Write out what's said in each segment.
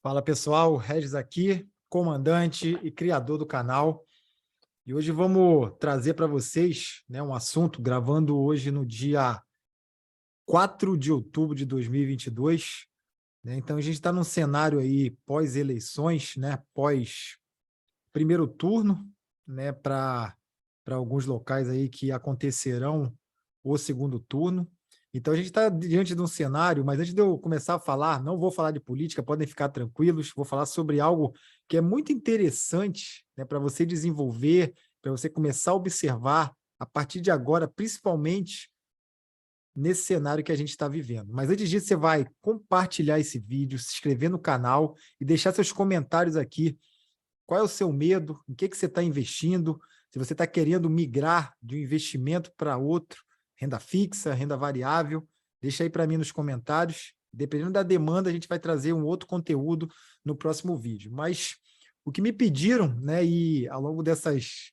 Fala pessoal, Regis aqui, comandante e criador do canal. E hoje vamos trazer para vocês, né, um assunto, gravando hoje no dia 4 de outubro de 2022. Né? Então a gente está num cenário aí pós-eleições, né, pós primeiro turno, né, para alguns locais aí que acontecerão o segundo turno. Então, a gente está diante de um cenário, mas antes de eu começar a falar, não vou falar de política, podem ficar tranquilos, vou falar sobre algo que é muito interessante, né, para você desenvolver, para você começar a observar a partir de agora, principalmente nesse cenário que a gente está vivendo. Mas antes disso, você vai compartilhar esse vídeo, se inscrever no canal e deixar seus comentários aqui. Qual é o seu medo? Em que você está investindo? Se você está querendo migrar de um investimento para outro, renda fixa, renda variável, deixa aí para mim nos comentários. Dependendo da demanda, a gente vai trazer um outro conteúdo no próximo vídeo. Mas o que me pediram, né, e ao longo dessas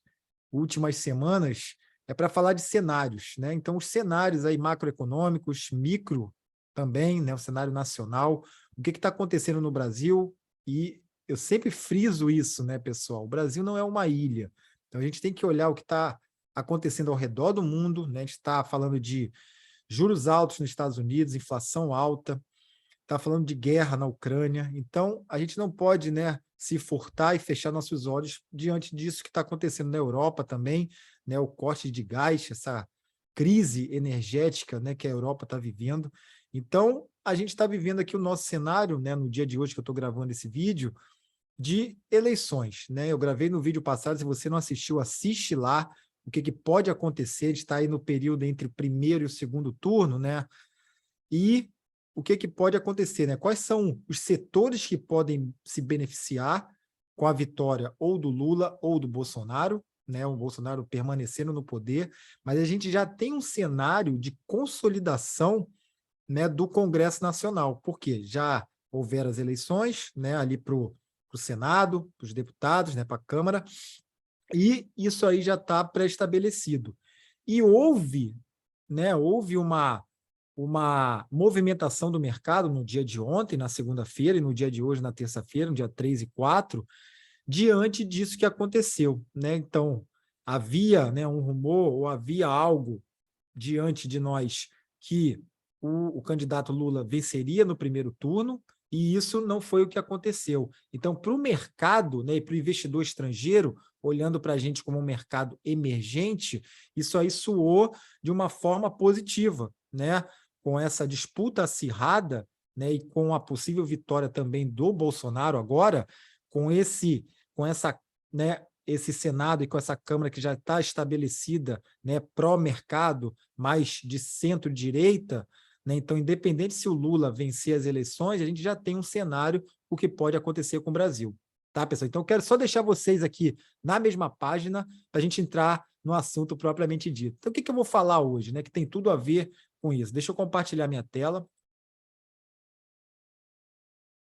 últimas semanas, é para falar de cenários, né? Então, os cenários aí macroeconômicos, micro também, né, o cenário nacional, o que está acontecendo no Brasil. E eu sempre friso isso, né, pessoal? O Brasil não é uma ilha. Então, a gente tem que olhar o que está acontecendo ao redor do mundo, né? A gente está falando de juros altos nos Estados Unidos, inflação alta, está falando de guerra na Ucrânia. Então, a gente não pode, né, se furtar e fechar nossos olhos diante disso que está acontecendo na Europa também, né, o corte de gás, essa crise energética, né, que a Europa está vivendo. Então, a gente está vivendo aqui o nosso cenário, né, no dia de hoje que eu estou gravando esse vídeo, de eleições, né? Eu gravei no vídeo passado, se você não assistiu, assiste lá o que pode acontecer de estar aí no período entre o primeiro e o segundo turno, né? E o que pode acontecer, né? Quais são os setores que podem se beneficiar com a vitória ou do Lula ou do Bolsonaro, né? O Bolsonaro permanecendo no poder, mas a gente já tem um cenário de consolidação, né, do Congresso Nacional, porque já houveram as eleições, né, ali para o Senado, para os deputados, né, para a Câmara, e isso aí já está pré-estabelecido. E houve, né, houve uma movimentação do mercado no dia de ontem, na segunda-feira, e no dia de hoje, na terça-feira, no dia 3 e 4, diante disso que aconteceu, né? Então, havia, né, um rumor, ou havia algo diante de nós que o candidato Lula venceria no primeiro turno, e isso não foi o que aconteceu. Então, para o mercado, né, e para o investidor estrangeiro, olhando para a gente como um mercado emergente, isso aí soou de uma forma positiva, né? Com essa disputa acirrada, né, e com a possível vitória também do Bolsonaro agora, com essa, né, esse Senado e com essa Câmara que já está estabelecida, né, pró-mercado, mais de centro-direita, né? Então, independente se o Lula vencer as eleições, a gente já tem um cenário o que pode acontecer com o Brasil. Tá, pessoal? Então, eu quero só deixar vocês aqui na mesma página para a gente entrar no assunto propriamente dito. Então, o que eu vou falar hoje, né, que tem tudo a ver com isso? Deixa eu compartilhar minha tela.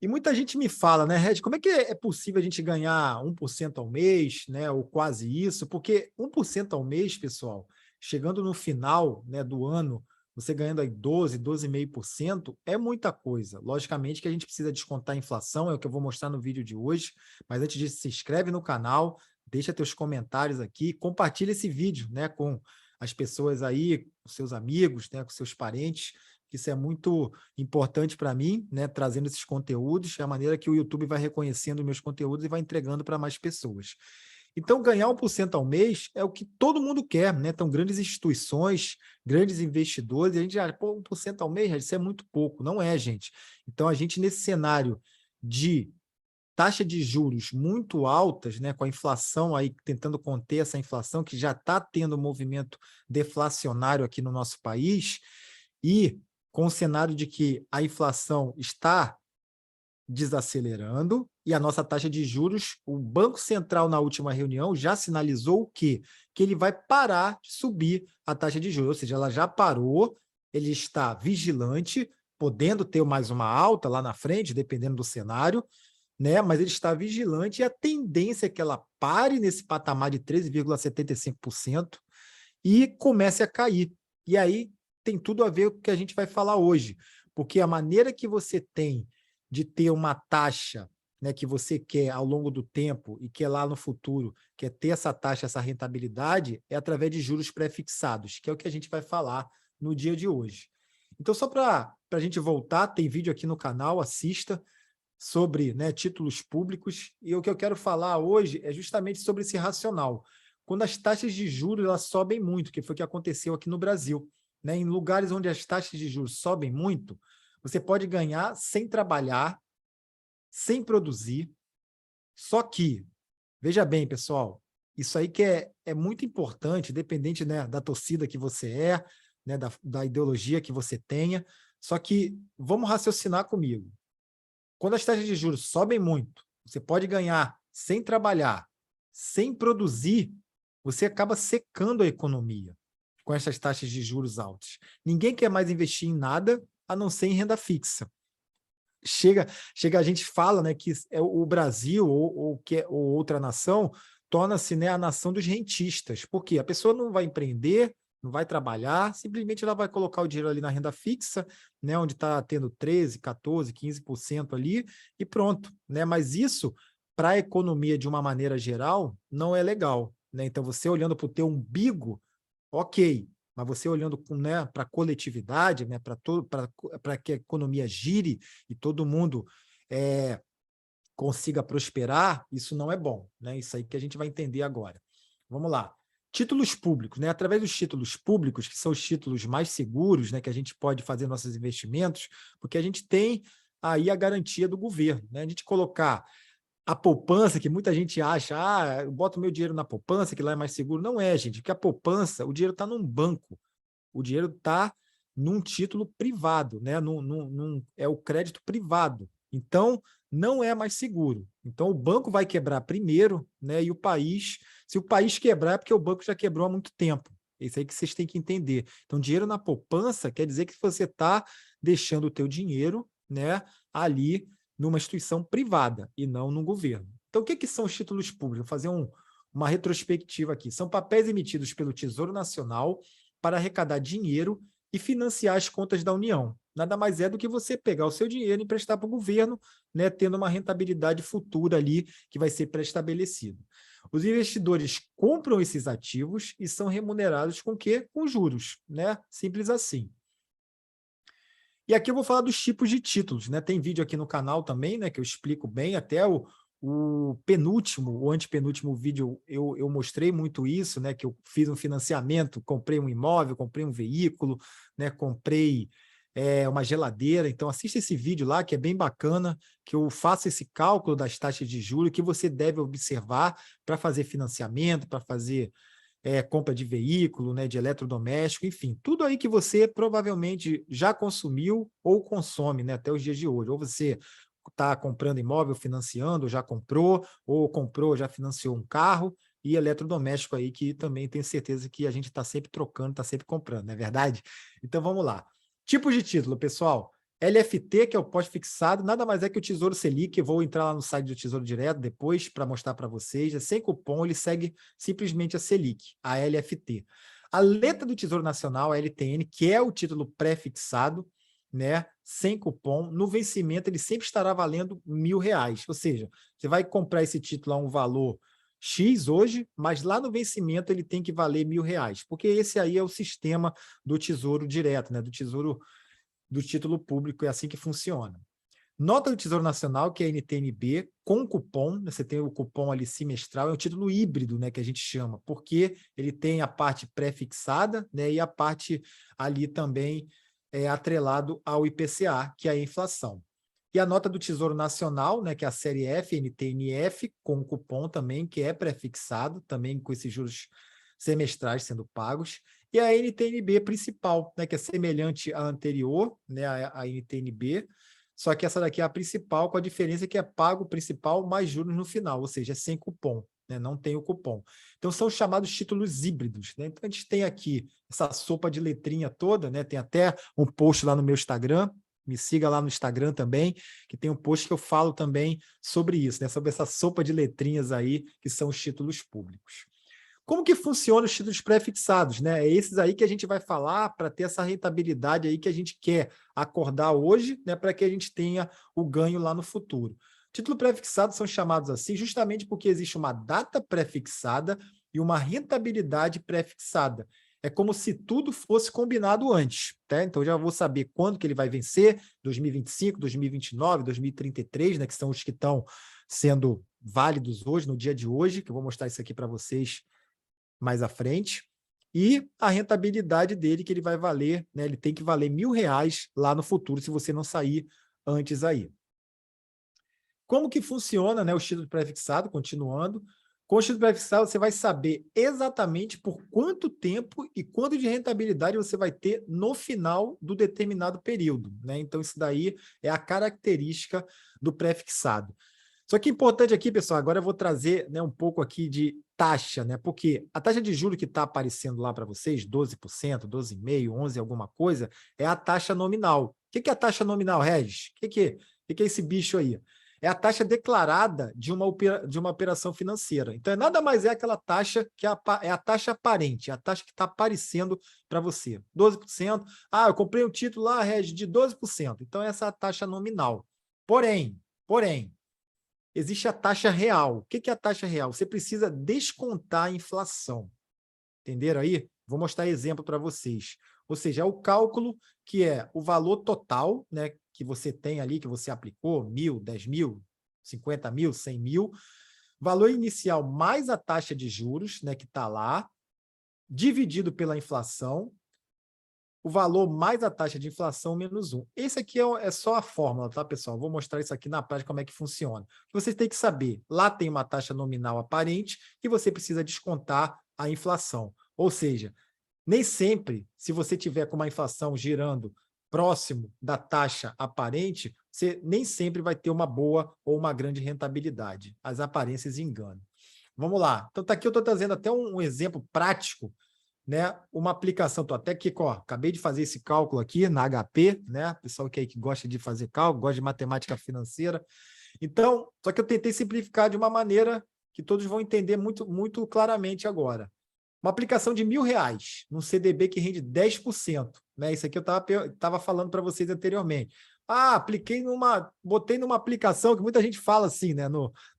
E muita gente me fala, né, Red, como é que é possível a gente ganhar 1% ao mês, né, ou quase isso? Porque 1% ao mês, pessoal, chegando no final, né, do ano, você ganhando aí 12,5%, é muita coisa. Logicamente que a gente precisa descontar a inflação, é o que eu vou mostrar no vídeo de hoje, mas antes disso, se inscreve no canal, deixa teus comentários aqui, compartilha esse vídeo, né, com as pessoas aí, com seus amigos, né, com seus parentes, que isso é muito importante para mim, né, trazendo esses conteúdos, é a maneira que o YouTube vai reconhecendo meus conteúdos e vai entregando para mais pessoas. Então, ganhar 1% ao mês é o que todo mundo quer, né? Então, grandes instituições, grandes investidores, a gente já, pô, 1% ao mês, isso é muito pouco. Não é, gente. Então, a gente, nesse cenário de taxa de juros muito altas, né, com a inflação aí tentando conter essa inflação, que já está tendo um movimento deflacionário aqui no nosso país, e com o cenário de que a inflação está desacelerando e a nossa taxa de juros, o Banco Central, na última reunião, já sinalizou o quê? Que ele vai parar de subir a taxa de juros, ou seja, ela já parou, ele está vigilante, podendo ter mais uma alta lá na frente, dependendo do cenário, né? Mas ele está vigilante e a tendência é que ela pare nesse patamar de 13,75% e comece a cair. E aí tem tudo a ver com o que a gente vai falar hoje, porque a maneira que você tem de ter uma taxa né, que você quer ao longo do tempo e quer lá no futuro, quer ter essa taxa, essa rentabilidade, é através de juros pré-fixados, que é o que a gente vai falar no dia de hoje. Então, só para a gente voltar, tem vídeo aqui no canal, assista, sobre, né, títulos públicos, e o que eu quero falar hoje é justamente sobre esse racional. Quando as taxas de juros elas sobem muito, que foi o que aconteceu aqui no Brasil, né, em lugares onde as taxas de juros sobem muito, você pode ganhar sem trabalhar, sem produzir, só que, veja bem, pessoal, isso aí que é muito importante, independente, né, da torcida que você é, né, da ideologia que você tenha, só que vamos raciocinar comigo. Quando as taxas de juros sobem muito, você pode ganhar sem trabalhar, sem produzir, você acaba secando a economia com essas taxas de juros altas. Ninguém quer mais investir em nada a não ser em renda fixa. Chega a gente fala, né, que o Brasil ou outra nação torna-se, né, a nação dos rentistas. Por quê? A pessoa não vai empreender, não vai trabalhar, simplesmente ela vai colocar o dinheiro ali na renda fixa, né, onde está tendo 13%, 14%, 15% ali, e pronto. Né? Mas isso, para a economia de uma maneira geral, não é legal. Né? Então, você olhando para o teu umbigo, ok, mas você olhando, né, para a coletividade, né, para que a economia gire e todo mundo consiga prosperar, isso não é bom. Né? Isso aí que a gente vai entender agora. Vamos lá. Títulos públicos, né? Através dos títulos públicos, que são os títulos mais seguros, né, que a gente pode fazer nossos investimentos, porque a gente tem aí a garantia do governo. Né? A gente colocar a poupança, que muita gente acha, eu boto meu dinheiro na poupança, que lá é mais seguro. Não é, gente, porque a poupança, o dinheiro está num banco, o dinheiro está num título privado, né? É o crédito privado. Então, não é mais seguro. Então, o banco vai quebrar primeiro, né? E o país, se o país quebrar, é porque o banco já quebrou há muito tempo. É isso aí que vocês têm que entender. Então, dinheiro na poupança quer dizer que você está deixando o teu dinheiro, né, ali numa instituição privada e não no governo. Então, o que são os títulos públicos? Vou fazer uma retrospectiva aqui. São papéis emitidos pelo Tesouro Nacional para arrecadar dinheiro e financiar as contas da União. Nada mais é do que você pegar o seu dinheiro e emprestar para o governo, né, tendo uma rentabilidade futura ali que vai ser pré-estabelecido. Os investidores compram esses ativos e são remunerados com o quê? Com juros, né? Simples assim. E aqui eu vou falar dos tipos de títulos, né? Tem vídeo aqui no canal também, né, que eu explico bem, até o penúltimo, o antepenúltimo vídeo, eu mostrei muito isso, né? Que eu fiz um financiamento, comprei um imóvel, comprei um veículo, né? Comprei uma geladeira. Então, assista esse vídeo lá, que é bem bacana, que eu faço esse cálculo das taxas de juros que você deve observar para fazer financiamento, para fazer compra de veículo, né, de eletrodoméstico, enfim, tudo aí que você provavelmente já consumiu ou consome, né, até os dias de hoje. Ou você está comprando imóvel, financiando, já comprou, já financiou um carro, e eletrodoméstico aí, que também tenho certeza que a gente está sempre trocando, está sempre comprando, não é verdade? Então vamos lá. Tipos de título, pessoal. LFT, que é o pós-fixado, nada mais é que o Tesouro Selic. Eu vou entrar lá no site do Tesouro Direto depois para mostrar para vocês. É sem cupom, ele segue simplesmente a Selic, a LFT. A letra do Tesouro Nacional, a LTN, que é o título pré-fixado, né, sem cupom, no vencimento ele sempre estará valendo R$1.000. Ou seja, você vai comprar esse título a um valor X hoje, mas lá no vencimento ele tem que valer R$1.000, porque esse aí é o sistema do Tesouro Direto, né, do título público, é assim que funciona. Nota do Tesouro Nacional, que é a NTNB, com cupom, né, você tem o cupom ali semestral, é um título híbrido, né, que a gente chama, porque ele tem a parte pré-fixada, né, e a parte ali também atrelado ao IPCA, que é a inflação. E a nota do Tesouro Nacional, né, que é a série F, NTNF, com cupom também, que é pré-fixado, também com esses juros semestrais sendo pagos, e a NTNB principal, né, que é semelhante à anterior, né, a NTNB, só que essa daqui é a principal, com a diferença que é pago o principal mais juros no final, ou seja, é sem cupom, né, não tem o cupom. Então, são chamados títulos híbridos. Né? Então, a gente tem aqui essa sopa de letrinha toda, né? Tem até um post lá no meu Instagram, me siga lá no Instagram também, que tem um post que eu falo também sobre isso, né? Sobre essa sopa de letrinhas aí, que são os títulos públicos. Como que funciona os títulos pré-fixados, né? É esses aí que a gente vai falar para ter essa rentabilidade aí que a gente quer acordar hoje, né? Para que a gente tenha o ganho lá no futuro. Título pré-fixado são chamados assim justamente porque existe uma data pré-fixada e uma rentabilidade pré-fixada. É como se tudo fosse combinado antes, tá? Então, eu já vou saber quando que ele vai vencer, 2025, 2029, 2033, né, que são os que estão sendo válidos hoje, no dia de hoje, que eu vou mostrar isso aqui para vocês mais à frente. E a rentabilidade dele, que ele vai valer, né, ele tem que valer R$ 1.000 lá no futuro, se você não sair antes aí. Como que funciona, né, o título pré-fixado, continuando? Com o título pré-fixado, você vai saber exatamente por quanto tempo e quanto de rentabilidade você vai ter no final do determinado período, né? Então, isso daí é a característica do pré-fixado. Só que é importante aqui, pessoal, agora eu vou trazer, né, um pouco aqui de taxa, né? Porque a taxa de juros que está aparecendo lá para vocês, 12%, 12,5%, 11%, alguma coisa, é a taxa nominal. O que é a taxa nominal, Regis? O que é esse bicho aí? É a taxa declarada de uma operação financeira. Então, nada mais é aquela taxa que é a taxa aparente, é a taxa que está aparecendo para você. 12%. Ah, eu comprei um título lá, Regis, de 12%. Então, essa é a taxa nominal. Porém, existe a taxa real. O que é a taxa real? Você precisa descontar a inflação. Entenderam aí? Vou mostrar exemplo para vocês. Ou seja, é o cálculo que é o valor total, né, que você tem ali, que você aplicou, 1.000, 10.000, 50.000, 100.000, valor inicial mais a taxa de juros, né, que está lá, dividido pela inflação, o valor mais a taxa de inflação menos 1. Esse aqui é só a fórmula, tá, pessoal? Vou mostrar isso aqui na prática, como é que funciona. Vocês têm que saber, lá tem uma taxa nominal aparente e você precisa descontar a inflação. Ou seja, nem sempre, se você tiver com uma inflação girando próximo da taxa aparente, você nem sempre vai ter uma boa ou uma grande rentabilidade. As aparências enganam. Vamos lá. Então, aqui eu estou trazendo até um exemplo prático, né? Uma aplicação, tô até aqui, ó, acabei de fazer esse cálculo aqui na HP, né? Pessoal que gosta de fazer cálculo, gosta de matemática financeira. Então, só que eu tentei simplificar de uma maneira que todos vão entender muito, muito claramente agora. Uma aplicação de R$ 1.000 num CDB que rende 10%, né? Isso aqui eu estava falando para vocês anteriormente. Ah, botei numa aplicação que muita gente fala assim, né?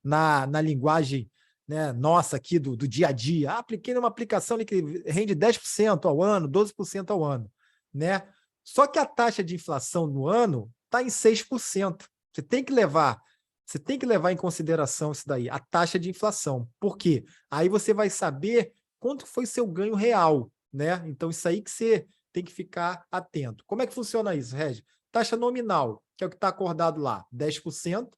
Na linguagem, né, nossa aqui do dia a dia. Ah, apliquei numa aplicação ali que rende 10% ao ano, 12% ao ano, né? Só que a taxa de inflação no ano está em 6%. Você tem que levar em consideração isso daí, a taxa de inflação. Por quê? Aí você vai saber quanto foi seu ganho real, né? Então, isso aí que você tem que ficar atento. Como é que funciona isso, Regi? Taxa nominal, que é o que está acordado lá, 10%.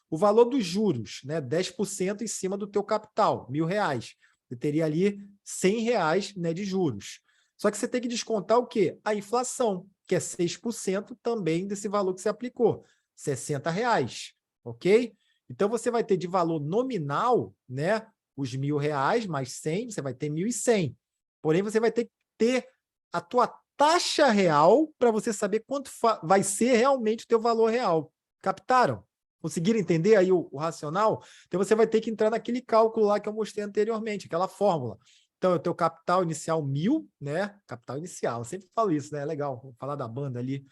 O valor dos juros, né? 10% em cima do teu capital, R$ 1.000. Você teria ali R$ 100, né, de juros. Só que você tem que descontar o quê? A inflação, que é 6% também desse valor que você aplicou, R$ 60, ok? Então, você vai ter de valor nominal, né, os R$ 1.000 mais 100, você vai ter 1.100. Porém, você vai ter que ter a tua taxa real para você saber quanto vai ser realmente o teu valor real. Captaram? Conseguiram entender aí o racional? Então, você vai ter que entrar naquele cálculo lá que eu mostrei anteriormente, aquela fórmula. Então, o teu capital inicial 1.000, né? Capital inicial, eu sempre falo isso, né? É legal, vou falar da banda ali.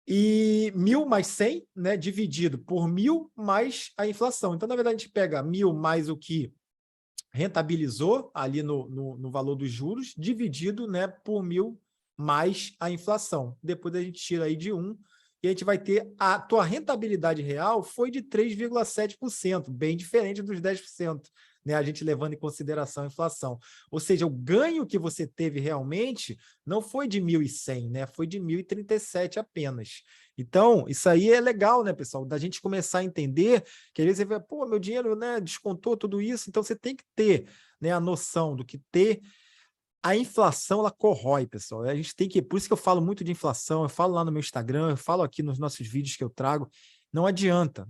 E 1.000 mais 100, né, dividido por 1.000 mais a inflação. Então, na verdade, a gente pega 1.000 mais o que rentabilizou ali no valor dos juros, dividido, né, por 1.000 mais a inflação. Depois a gente tira aí de 1, e a gente vai ter a tua rentabilidade real foi de 3,7%, bem diferente dos 10%. Né, a gente levando em consideração a inflação. Ou seja, o ganho que você teve realmente não foi de 1.100, né? Foi de 1.037 apenas. Então, isso aí é legal, né, pessoal? Da gente começar a entender que às vezes você vê, pô, meu dinheiro, né, descontou tudo isso, então você tem que ter, né, a noção do que ter. A inflação, ela corrói, pessoal. A gente tem que, por isso que eu falo muito de inflação, eu falo lá no meu Instagram, eu falo aqui nos nossos vídeos que eu trago. Não adianta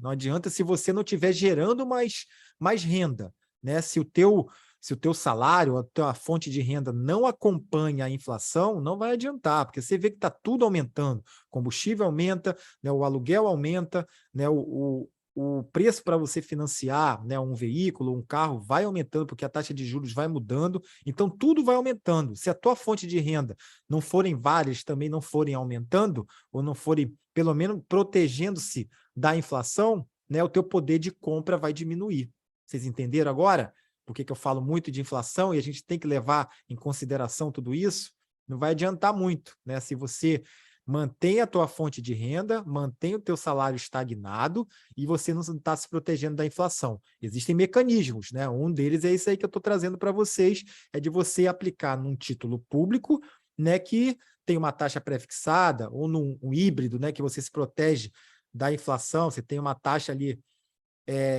se você não estiver gerando mais renda, né? Se o teu salário, a tua fonte de renda não acompanha a inflação, não vai adiantar, porque você vê que está tudo aumentando. Combustível aumenta, né? O aluguel aumenta, né? O preço para você financiar, né, um veículo, um carro, vai aumentando, porque a taxa de juros vai mudando, então tudo vai aumentando. Se a tua fonte de renda não forem várias, também não forem aumentando, ou não forem, pelo menos, protegendo-se da inflação, né, o teu poder de compra vai diminuir. Vocês entenderam agora? Por que eu falo muito de inflação e a gente tem que levar em consideração tudo isso? Não vai adiantar muito, né? Se você mantém a tua fonte de renda, mantém o teu salário estagnado e você não está se protegendo da inflação. Existem mecanismos, né? Um deles é esse aí que eu estou trazendo para vocês, é de você aplicar num título público, né, que tem uma taxa pré-fixada, ou num um híbrido, né, que você se protege da inflação, você tem uma taxa ali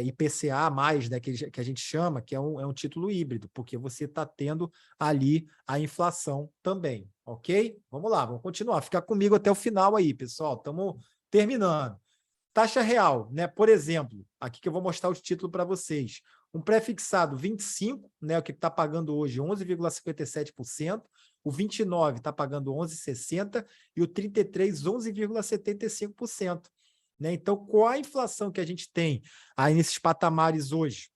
IPCA+, né, que a gente chama, que é um título híbrido, porque você está tendo ali a inflação também, ok? Vamos lá, vamos continuar. Fica comigo até o final aí, pessoal. Estamos terminando. Taxa real, né? Por exemplo, aqui que eu vou mostrar os títulos para vocês. Um pré-fixado 25, né, o que está pagando hoje 11,57%, o 29 está pagando 11,60% e o 33, 11,75%. Né? Então, qual a inflação que a gente tem aí nesses patamares hoje?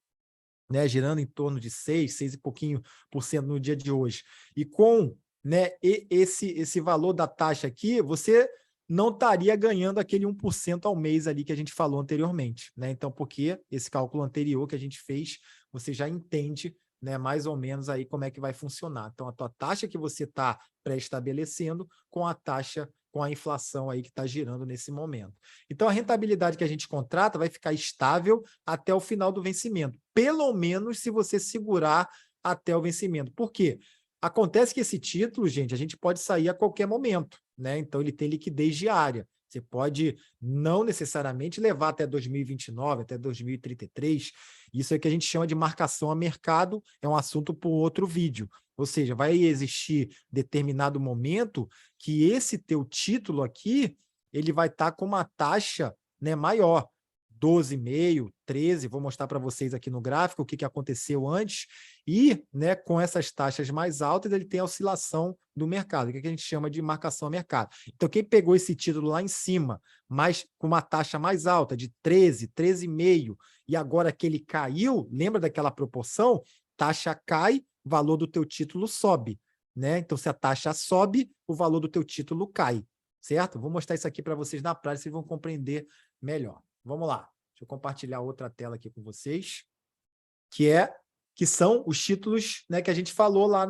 Né, girando em torno de 6 e pouquinho por cento no dia de hoje. E com, né, esse valor da taxa aqui, você não estaria ganhando aquele 1% ao mês ali que a gente falou anteriormente. Né? Então, porque esse cálculo anterior que a gente fez, você já entende, né, mais ou menos aí como é que vai funcionar. Então, a tua taxa que você está pré-estabelecendo com a taxa, com a inflação aí que está girando nesse momento. Então, a rentabilidade que a gente contrata vai ficar estável até o final do vencimento, pelo menos se você segurar até o vencimento. Por quê? Acontece que esse título, gente, a gente pode sair a qualquer momento, né? Então, ele tem liquidez diária. Você pode não necessariamente levar até 2029, até 2033. Isso é que a gente chama de marcação a mercado, é um assunto para outro vídeo. Ou seja, vai existir determinado momento que esse teu título aqui, ele vai estar com uma taxa, né, maior, 12,5, 13, vou mostrar para vocês aqui no gráfico o que aconteceu antes, e, né, com essas taxas mais altas, ele tem a oscilação do mercado, o que a gente chama de marcação a mercado. Então, quem pegou esse título lá em cima, mas com uma taxa mais alta, de 13, 13,5, e agora que ele caiu, lembra daquela proporção? Taxa cai, valor do teu título sobe, né? Então, se a taxa sobe, o valor do teu título cai, certo? Vou mostrar isso aqui para vocês na prática, vocês vão compreender melhor. Vamos lá. Deixa eu compartilhar outra tela aqui com vocês, que são os títulos, né, que a gente falou lá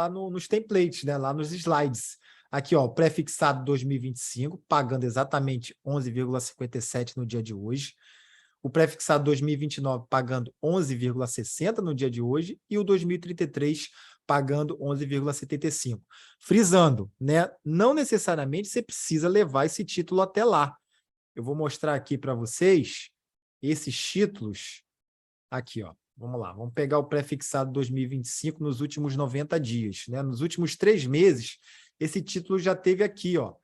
nos templates, né, lá nos slides. Aqui, ó, pré-fixado 2025, pagando exatamente 11,57 no dia de hoje. O pré-fixado 2029 pagando 11,60 no dia de hoje e o 2033 pagando 11,75. Frisando, né? Não necessariamente você precisa levar esse título até lá. Eu vou mostrar aqui para vocês esses títulos. Aqui, ó. Vamos lá. Vamos pegar o pré-fixado 2025 nos últimos 90 dias, né? Nos últimos 3 meses, esse título já teve aqui, ó,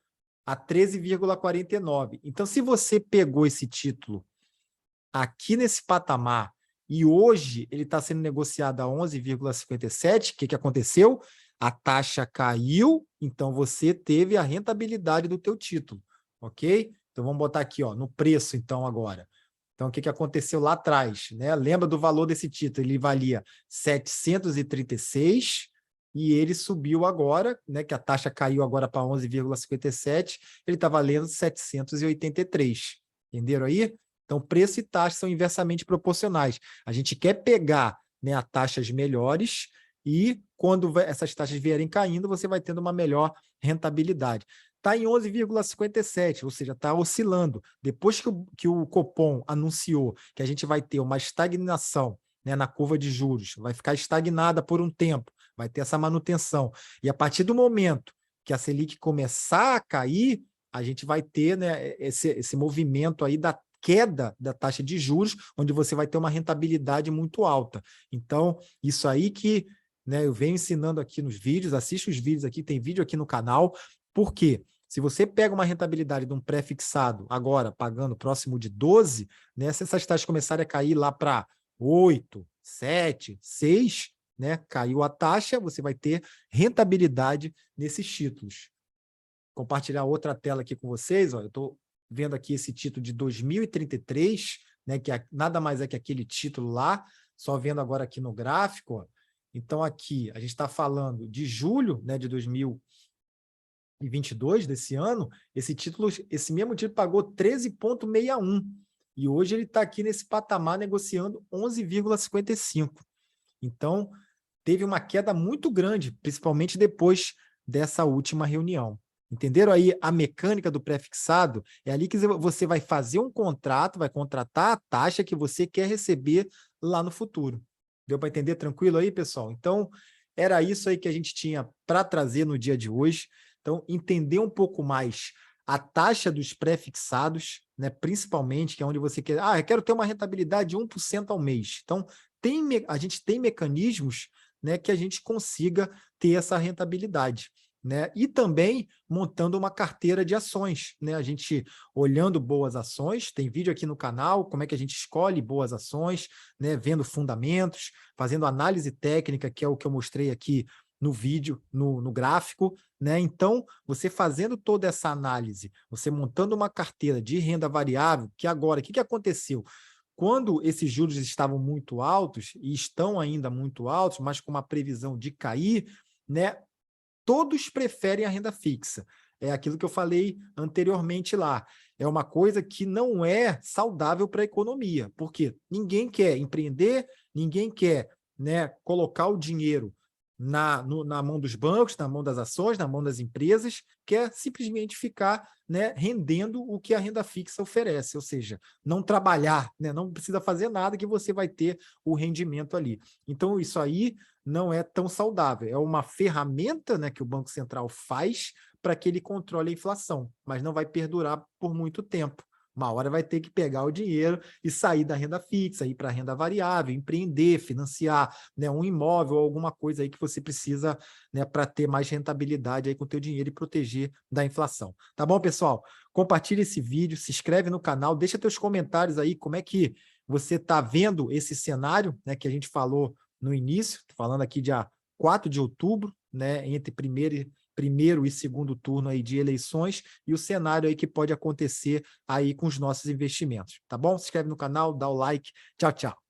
a 13,49. Então, se você pegou esse título aqui nesse patamar e hoje ele está sendo negociado a 11,57, o que aconteceu? A taxa caiu, então você teve a rentabilidade do teu título, ok? Então vamos botar aqui, ó, no preço então agora. Então o que aconteceu lá atrás, né? Lembra do valor desse título? Ele valia 736 e ele subiu agora, né, que a taxa caiu agora para 11,57, ele está valendo 783. Entenderam aí? Então, preço e taxa são inversamente proporcionais. A gente quer pegar, né, as taxas melhores e, quando essas taxas vierem caindo, você vai tendo uma melhor rentabilidade. Está em 11,57, ou seja, está oscilando. Depois que o Copom anunciou que a gente vai ter uma estagnação, né, na curva de juros, vai ficar estagnada por um tempo, vai ter essa manutenção. E a partir do momento que a Selic começar a cair, a gente vai ter, né, esse movimento aí da queda da taxa de juros, onde você vai ter uma rentabilidade muito alta. Então, isso aí que, né, eu venho ensinando aqui nos vídeos, assiste os vídeos aqui, tem vídeo aqui no canal, porque se você pega uma rentabilidade de um pré-fixado agora, pagando próximo de 12, né, se essas taxas começarem a cair lá para 8, 7, 6, né, caiu a taxa, você vai ter rentabilidade nesses títulos. Compartilhar outra tela aqui com vocês, ó, eu estou vendo aqui esse título de 2033, né, que nada mais é que aquele título lá, só vendo agora aqui no gráfico. Ó. Então, aqui, a gente está falando de julho, né, de 2022, desse ano, esse mesmo título pagou 13,61. e hoje ele está aqui nesse patamar negociando 11,55. Então, teve uma queda muito grande, principalmente depois dessa última reunião. Entenderam aí a mecânica do pré-fixado? É ali que você vai fazer um contrato, vai contratar a taxa que você quer receber lá no futuro. Deu para entender tranquilo aí, pessoal? Então, era isso aí que a gente tinha para trazer no dia de hoje. Então, entender um pouco mais a taxa dos pré-fixados, né, principalmente, que é onde você quer... Ah, eu quero ter uma rentabilidade de 1% ao mês. Então, a gente tem mecanismos, né, que a gente consiga ter essa rentabilidade. Né? E também montando uma carteira de ações, né? A gente olhando boas ações, tem vídeo aqui no canal, como é que a gente escolhe boas ações, né? Vendo fundamentos, fazendo análise técnica, que é o que eu mostrei aqui no vídeo, no gráfico, né? Então, você fazendo toda essa análise, você montando uma carteira de renda variável, que agora, o que aconteceu? Quando esses juros estavam muito altos, e estão ainda muito altos, mas com uma previsão de cair, né? Todos preferem a renda fixa. É aquilo que eu falei anteriormente lá. É uma coisa que não é saudável para a economia, porque ninguém quer empreender, ninguém quer, né, colocar o dinheiro na mão dos bancos, na mão das ações, na mão das empresas, quer simplesmente ficar, né, rendendo o que a renda fixa oferece, ou seja, não trabalhar, né, não precisa fazer nada que você vai ter o rendimento ali. Então, isso aí não é tão saudável. É uma ferramenta, né, que o Banco Central faz para que ele controle a inflação, mas não vai perdurar por muito tempo. Uma hora vai ter que pegar o dinheiro e sair da renda fixa, ir para a renda variável, empreender, financiar, né, um imóvel ou alguma coisa aí que você precisa, né, para ter mais rentabilidade aí com o teu dinheiro e proteger da inflação. Tá bom, pessoal? Compartilha esse vídeo, se inscreve no canal, deixa teus comentários aí, como é que você está vendo esse cenário, né, que a gente falou no início, falando aqui dia 4 de outubro, né, entre primeiro e segundo turno aí de eleições, e o cenário aí que pode acontecer aí com os nossos investimentos, tá bom? Se inscreve no canal, dá o like, tchau, tchau.